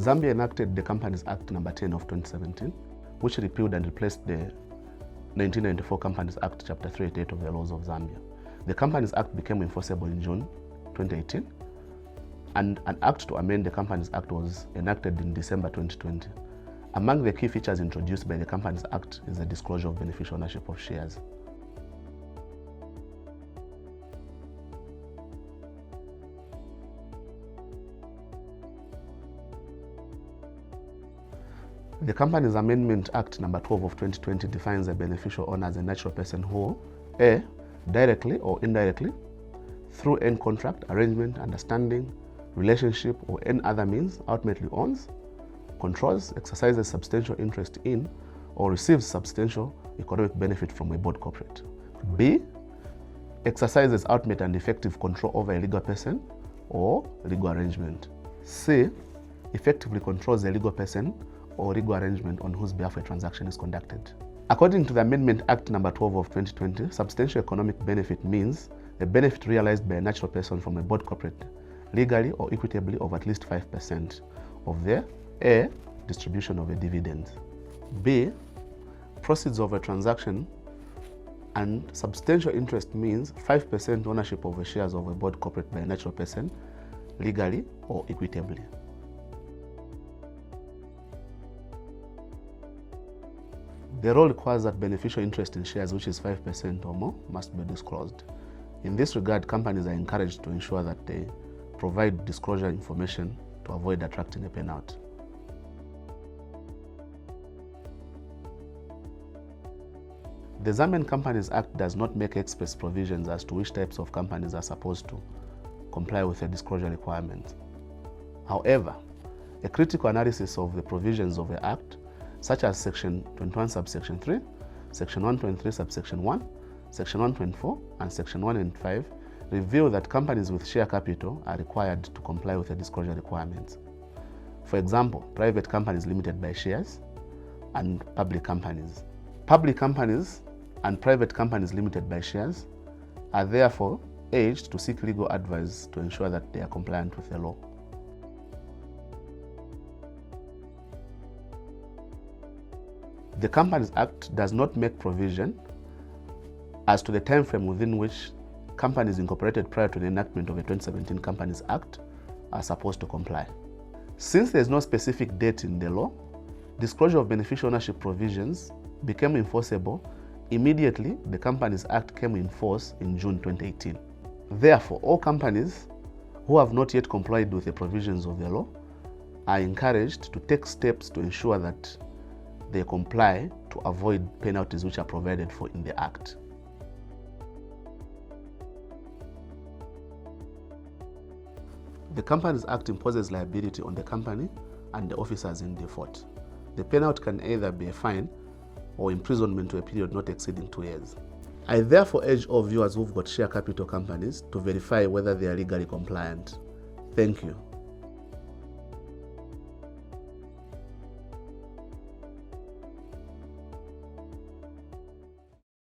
Zambia enacted the Companies Act number 10 of 2017, which repealed and replaced the 1994 Companies Act Chapter 388 of the laws of Zambia. The Companies Act became enforceable in June 2018, and an act to amend the Companies Act was enacted in December 2020. Among the key features introduced by the Companies Act is the disclosure of beneficial ownership of shares. The Companies Amendment Act number 12 of 2020 defines a beneficial owner as a natural person who A. Directly or indirectly, through any contract, arrangement, understanding, relationship, or any other means, ultimately owns, controls, exercises substantial interest in, or receives substantial economic benefit from a board corporate. B. Exercises ultimate and effective control over a legal person or legal arrangement. C. Effectively controls a legal person or legal arrangement on whose behalf a transaction is conducted. According to the Amendment Act number 12 of 2020, substantial economic benefit means a benefit realized by a natural person from a board corporate, legally or equitably of at least 5% of their A. Distribution of a dividend. B. Proceeds of a transaction, and substantial interest means 5% ownership of the shares of a board corporate by a natural person, legally or equitably. The law requires that beneficial interest in shares, which is 5% or more, must be disclosed. In this regard, companies are encouraged to ensure that they provide disclosure information to avoid attracting a payout. The Zambian Companies Act does not make express provisions as to which types of companies are supposed to comply with the disclosure requirements. However, a critical analysis of the provisions of the Act, such as Section 21 subsection 3, Section 123 subsection 1, Section 124, and Section 105 reveal that companies with share capital are required to comply with the disclosure requirements. For example, private companies limited by shares and public companies. Public companies and private companies limited by shares are therefore urged to seek legal advice to ensure that they are compliant with the law. The Companies Act does not make provision as to the time frame within which companies incorporated prior to the enactment of the 2017 Companies Act are supposed to comply. Since there is no specific date in the law, disclosure of beneficial ownership provisions became enforceable immediately the Companies Act came in force in June 2018. Therefore, all companies who have not yet complied with the provisions of the law are encouraged to take steps to ensure that they comply to avoid penalties which are provided for in the Act. The Companies Act imposes liability on the company and the officers in default. The penalty can either be a fine or imprisonment to a period not exceeding 2 years. I therefore urge all viewers who've got share capital companies to verify whether they are legally compliant. Thank you.